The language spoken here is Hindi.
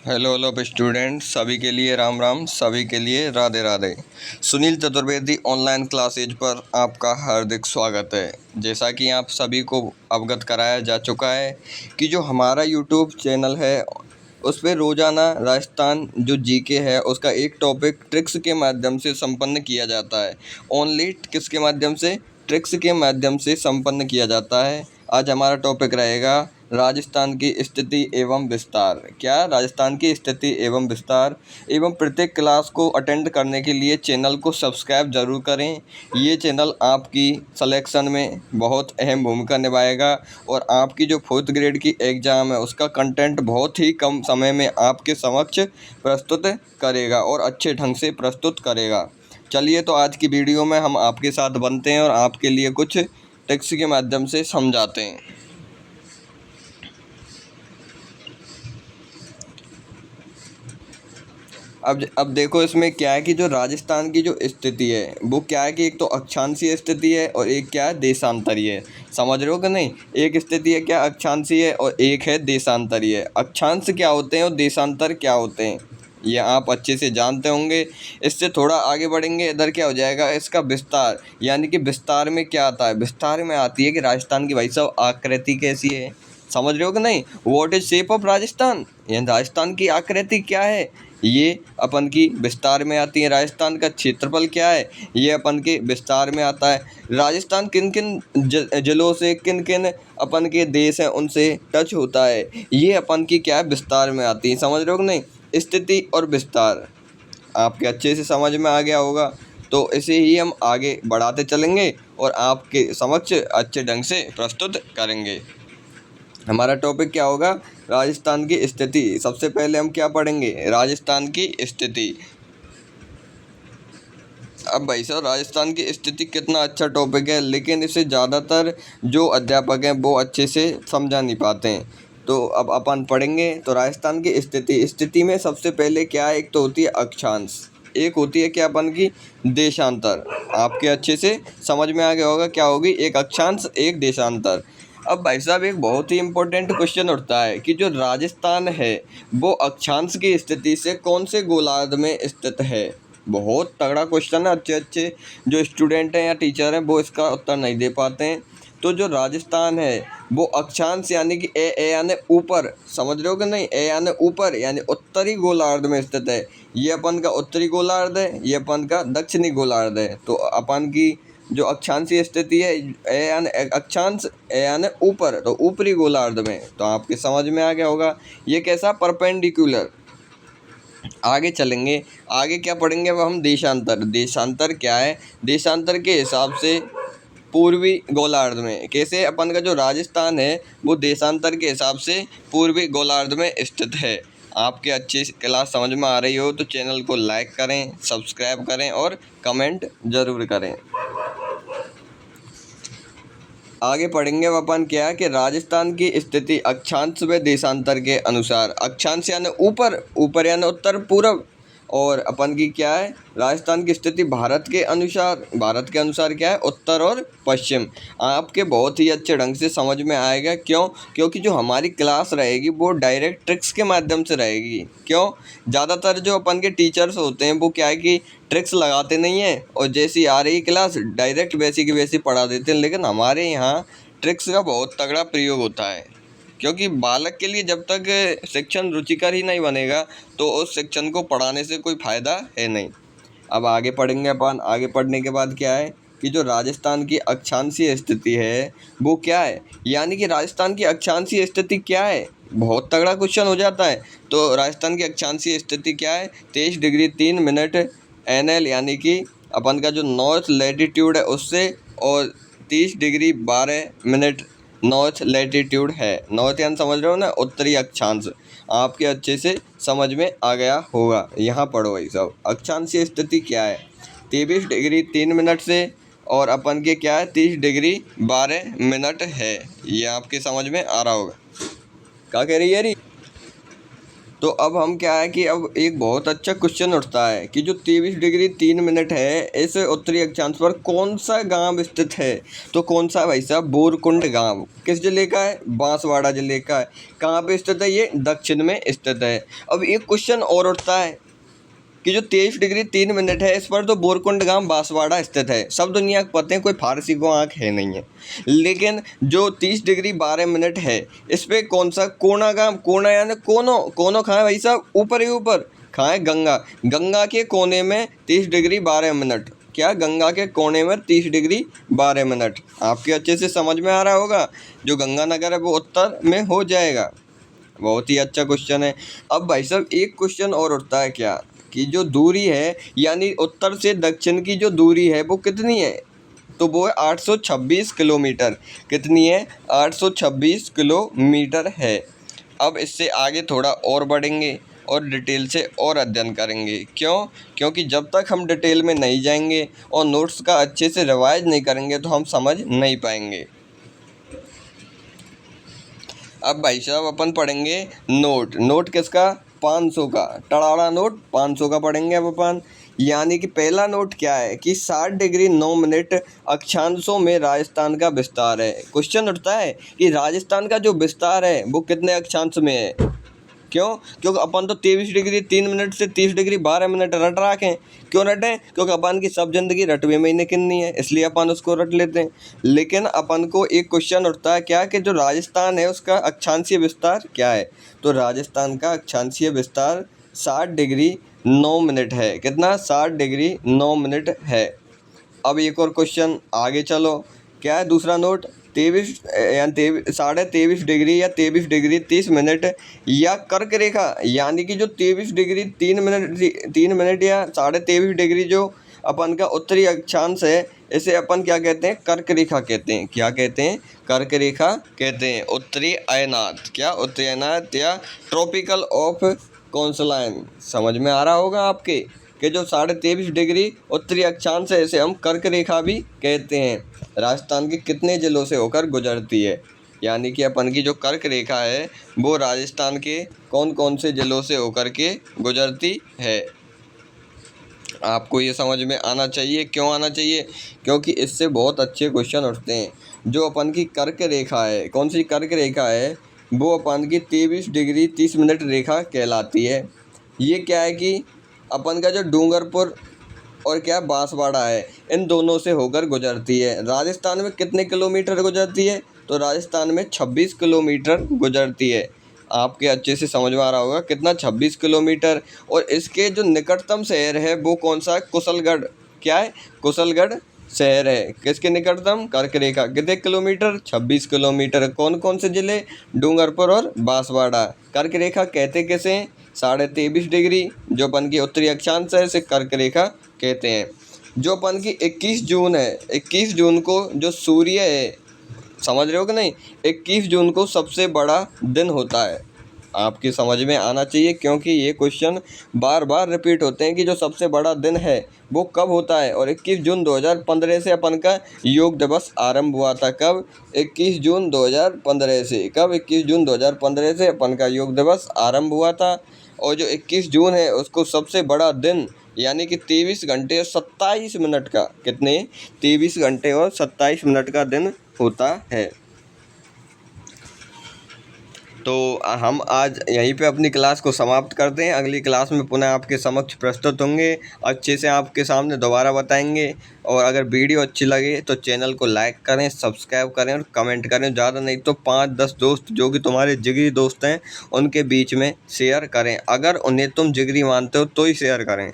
हेलो हेलो स्टूडेंट, सभी के लिए राम राम, सभी के लिए राधे राधे। सुनील चतुर्वेदी ऑनलाइन क्लासेज पर आपका हार्दिक स्वागत है। जैसा कि आप सभी को अवगत कराया जा चुका है कि जो हमारा यूट्यूब चैनल है उस पर रोज़ाना राजस्थान जो जीके है उसका एक टॉपिक ट्रिक्स के माध्यम से संपन्न किया जाता है। ओनली किसके माध्यम से? ट्रिक्स के माध्यम से संपन्न किया जाता है। आज हमारा टॉपिक रहेगा राजस्थान की स्थिति एवं विस्तार। क्या? राजस्थान की स्थिति एवं विस्तार। एवं प्रत्येक क्लास को अटेंड करने के लिए चैनल को सब्सक्राइब ज़रूर करें। ये चैनल आपकी सिलेक्शन में बहुत अहम भूमिका निभाएगा और आपकी जो 4th ग्रेड की एग्ज़ाम है उसका कंटेंट बहुत ही कम समय में आपके समक्ष प्रस्तुत करेगा और अच्छे ढंग से प्रस्तुत करेगा। चलिए, तो आज की वीडियो में हम आपके साथ बनते हैं और आपके लिए कुछ टिप्स के माध्यम से समझाते हैं। अब देखो, इसमें क्या है कि जो राजस्थान की जो स्थिति है वो क्या है कि एक तो अक्षांशीय स्थिति है और एक क्या है, देशांतरीय। समझ रहे हो कि नहीं? एक स्थिति है क्या, अक्षांशीय, और एक है देशांतरीय। अक्षांश क्या होते हैं और देशांतर क्या होते हैं ये आप अच्छे से जानते होंगे। इससे थोड़ा आगे बढ़ेंगे, इधर क्या हो जाएगा, इसका विस्तार। यानी कि विस्तार में क्या आता है? विस्तार में आती है कि राजस्थान की भाई साहब आकृति कैसी है। समझ रहे हो कि नहीं? What is shape of Rajasthan, यानी राजस्थान की आकृति क्या है, ये अपन की विस्तार में आती है। राजस्थान का क्षेत्रफल क्या है, ये अपन के विस्तार में आता है। राजस्थान किन किन जिलों से, किन किन अपन के देश हैं उनसे टच होता है, ये अपन की क्या है, विस्तार में आती है। समझ रहे हो कि नहीं? स्थिति और विस्तार आपके अच्छे से समझ में आ गया होगा। तो इसे ही हम आगे बढ़ाते चलेंगे और आपके समक्ष अच्छे ढंग से प्रस्तुत करेंगे। हमारा टॉपिक क्या होगा? राजस्थान की स्थिति। सबसे पहले हम क्या पढ़ेंगे? राजस्थान की स्थिति। अब भाई साहब, राजस्थान की स्थिति कितना अच्छा टॉपिक है, लेकिन इसे ज़्यादातर जो अध्यापक हैं वो अच्छे से समझा नहीं पाते हैं। तो अब अपन पढ़ेंगे। तो राजस्थान की स्थिति में सबसे पहले क्या है, एक तो होती है अक्षांश, एक होती है क्या अपन की, देशांतर। आपके अच्छे से समझ में आ गया होगा क्या होगी, एक अक्षांश एक देशांतर। अब भाई साहब, एक बहुत ही इम्पोर्टेंट क्वेश्चन उठता है कि जो राजस्थान है वो अक्षांश की स्थिति से कौन से गोलार्ध में स्थित है। बहुत तगड़ा क्वेश्चन है। अच्छे अच्छे जो स्टूडेंट हैं या टीचर हैं वो इसका उत्तर नहीं दे पाते हैं। तो जो राजस्थान है वो अक्षांश यानी कि ए यानी ऊपर, समझ रहे हो कि नहीं? ए यानी ऊपर, यानी उत्तरी गोलार्ध में स्थित है। ये अपन का उत्तरी गोलार्ध है, ये अपन का दक्षिणी गोलार्ध है। तो अपन की जो अक्षांशीय स्थिति है, ए यानी अक्षांश, ए यानी ऊपर, तो ऊपरी गोलार्ध में। तो आपके समझ में आ गया होगा। ये कैसा, परपेंडिकुलर। आगे चलेंगे, आगे क्या पढ़ेंगे अब हम, देशांतर। देशांतर क्या है? देशांतर के हिसाब से पूर्वी गोलार्ध में। कैसे? अपन का जो राजस्थान है वो देशांतर के हिसाब से पूर्वी गोलार्ध में स्थित है। आपके अच्छी क्लास समझ में आ रही हो तो चैनल को लाइक करें, सब्सक्राइब करें और कमेंट ज़रूर करें। आगे पढ़ेंगे अब अपन क्या है कि राजस्थान की स्थिति अक्षांश व देशांतर के अनुसार। अक्षांश यानी ऊपर, ऊपर यानी उत्तर पूर्व, और अपन की क्या है, राजस्थान की स्थिति भारत के अनुसार। भारत के अनुसार क्या है, उत्तर और पश्चिम। आपके बहुत ही अच्छे ढंग से समझ में आएगा। क्यों? क्योंकि जो हमारी क्लास रहेगी वो डायरेक्ट ट्रिक्स के माध्यम से रहेगी। क्यों? ज़्यादातर जो अपन के टीचर्स होते हैं वो क्या है कि ट्रिक्स लगाते नहीं हैं और जैसी आ रही क्लास डायरेक्ट वैसी की वैसी पढ़ा देते हैं। लेकिन हमारे यहाँ ट्रिक्स का बहुत तगड़ा प्रयोग होता है, क्योंकि बालक के लिए जब तक शिक्षण रुचिकर ही नहीं बनेगा तो उस शिक्षण को पढ़ाने से कोई फ़ायदा है नहीं। अब आगे पढ़ेंगे अपन। आगे पढ़ने के बाद क्या है कि जो राजस्थान की अक्षांशीय स्थिति है वो क्या है, यानी कि राजस्थान की अक्षांशीय स्थिति क्या है। बहुत तगड़ा क्वेश्चन हो जाता है। तो राजस्थान की अक्षांशीय स्थिति क्या है, 23 डिग्री 3 मिनट NL, यानी कि अपन का जो नॉर्थ लैटिट्यूड है उससे, और 30 डिग्री 12 मिनट नॉर्थ लैटिट्यूड है। नॉर्थ यानी समझ रहे हो ना, उत्तरी अक्षांश। आपके अच्छे से समझ में आ गया होगा। यहाँ पढ़ो भाई साहब, अक्षांशीय स्थिति क्या है, 23 डिग्री 3 मिनट से, और अपन के क्या है, 30 डिग्री 12 मिनट है। ये आपके समझ में आ रहा होगा। क्या कह रही है री? तो अब हम क्या है कि अब एक बहुत अच्छा क्वेश्चन उठता है कि जो 23 डिग्री 3 मिनट है इस उत्तरी अक्षांश पर कौन सा गांव स्थित है। तो कौन सा भाई साहब, बोरकुंड गांव किस जिले का है, बांसवाड़ा जिले का है। कहाँ पे स्थित है ये, दक्षिण में स्थित है। अब एक क्वेश्चन और उठता है कि जो 23 डिग्री 3 मिनट है इस पर तो बोरकुंड गांव बांसवाड़ा स्थित है, सब दुनिया को पता है, कोई फारसी को आँख है नहीं है। लेकिन जो 30 डिग्री 12 मिनट है इस पे कौन सा, कोना गांव, कोना यानी कोनो, कोनो कहाँ है भाई साहब, ऊपर ही ऊपर कहाँ है, गंगा, गंगा के कोने में 30 डिग्री 12 मिनट, क्या गंगा के कोने में 30 डिग्री 12 मिनट। आपके अच्छे से समझ में आ रहा होगा, जो गंगानगर है वो उत्तर में हो जाएगा। बहुत ही अच्छा क्वेश्चन है। अब भाई साहब एक क्वेश्चन और उठता है क्या कि जो दूरी है यानी उत्तर से दक्षिण की जो दूरी है वो कितनी है। तो वो है 826 किलोमीटर। कितनी है, 826 किलोमीटर है। अब इससे आगे थोड़ा और बढ़ेंगे और डिटेल से और अध्ययन करेंगे। क्यों, क्योंकि जब तक हम डिटेल में नहीं जाएंगे और नोट्स का अच्छे से रिवाइज नहीं करेंगे तो हम समझ नहीं पाएंगे। अब भाई साहब अपन पढ़ेंगे नोट, नोट किसका, 500 का, टड़ाड़ा नोट 500 का पढ़ेंगे अब अपन। यानी कि पहला नोट क्या है कि 60 डिग्री 9 मिनट अक्षांशों में राजस्थान का विस्तार है। क्वेश्चन उठता है कि राजस्थान का जो विस्तार है वो कितने अक्षांश में है। क्यों, क्योंकि अपन तो 23 डिग्री 3 मिनट से 30 डिग्री 12 मिनट रट रखें। क्यों रटें, क्योंकि अपन की सब जिंदगी रटवे में ही निकलनी है, इसलिए अपन उसको रट लेते हैं। लेकिन अपन को एक क्वेश्चन उठता है क्या कि जो राजस्थान है उसका अक्षांशीय विस्तार क्या है। तो राजस्थान का अक्षांशीय विस्तार 60 डिग्री 9 मिनट है। कितना, 60 डिग्री 9 मिनट है। अब एक और क्वेश्चन आगे चलो, क्या है दूसरा नोट, 23 या 23.5 डिग्री या 23 डिग्री 30 मिनट या कर्क रेखा, यानी कि जो 23 डिग्री 3 मिनट या 23.5 डिग्री जो अपन का उत्तरी अक्षांश है इसे अपन क्या कहते हैं, कर्क रेखा कहते हैं। क्या कहते हैं, कर्क रेखा कहते हैं। उत्तरी अयनात, क्या उत्तरी अयनात या ट्रॉपिकल ऑफ कॉन्सलाइन, समझ में आ रहा होगा आपके कि जो 23.5 डिग्री उत्तरी अक्षांश है इसे हम कर्क रेखा भी कहते हैं। राजस्थान के कितने जिलों से होकर गुजरती है, यानी कि अपन की जो कर्क रेखा है वो राजस्थान के कौन कौन से जिलों से होकर के गुजरती है। आपको ये समझ में आना चाहिए। क्यों आना चाहिए, क्योंकि इससे बहुत अच्छे क्वेश्चन उठते हैं। जो अपन की कर्क रेखा है, कौन सी कर्क रेखा है, वो अपन की 23 डिग्री 30 मिनट रेखा कहलाती है। ये क्या है कि अपन का जो डूंगरपुर और क्या बांसवाड़ा है इन दोनों से होकर गुजरती है। राजस्थान में कितने किलोमीटर गुजरती है, तो राजस्थान में 26 किलोमीटर गुजरती है। आपके अच्छे से समझ में आ रहा होगा कितना, 26 किलोमीटर। और इसके जो निकटतम शहर है वो कौन सा है, कुशलगढ़। क्या है, कुशलगढ़ शहर है। किसके निकटतम, कर्क रेखा। कितने किलोमीटर, 26 किलोमीटर। कौन कौन से जिले, डूंगरपुर और बांसवाड़ा। कर्क रेखा कहते किसे, 23.5 डिग्री जो अपन की उत्तरी अक्षांश है इसे कर्क रेखा कहते हैं। जो अपन की 21 जून है, 21 जून को जो सूर्य है, समझ रहे हो कि नहीं, 21 जून को सबसे बड़ा दिन होता है। आपकी समझ में आना चाहिए क्योंकि ये क्वेश्चन बार बार रिपीट होते हैं कि जो सबसे बड़ा दिन है वो कब होता है। और 21 जून 2015 से अपन का योग दिवस आरंभ हुआ था। कब, 21 जून 2015 से। कब, 21 जून 2015 से अपन का योग दिवस आरंभ हुआ था। और जो 21 जून है उसको सबसे बड़ा दिन यानी कि 23 घंटे और 27 मिनट का, कितने, 23 घंटे और 27 मिनट का दिन होता है। तो हम आज यहीं पे अपनी क्लास को समाप्त करते हैं। अगली क्लास में पुनः आपके समक्ष प्रस्तुत होंगे, अच्छे से आपके सामने दोबारा बताएंगे। और अगर वीडियो अच्छी लगे तो चैनल को लाइक करें, सब्सक्राइब करें और कमेंट करें। ज़्यादा नहीं तो 5-10 दोस्त जो कि तुम्हारे जिगरी दोस्त हैं उनके बीच में शेयर करें। अगर उन्हें तुम जिगरी मानते हो तो ही शेयर करें।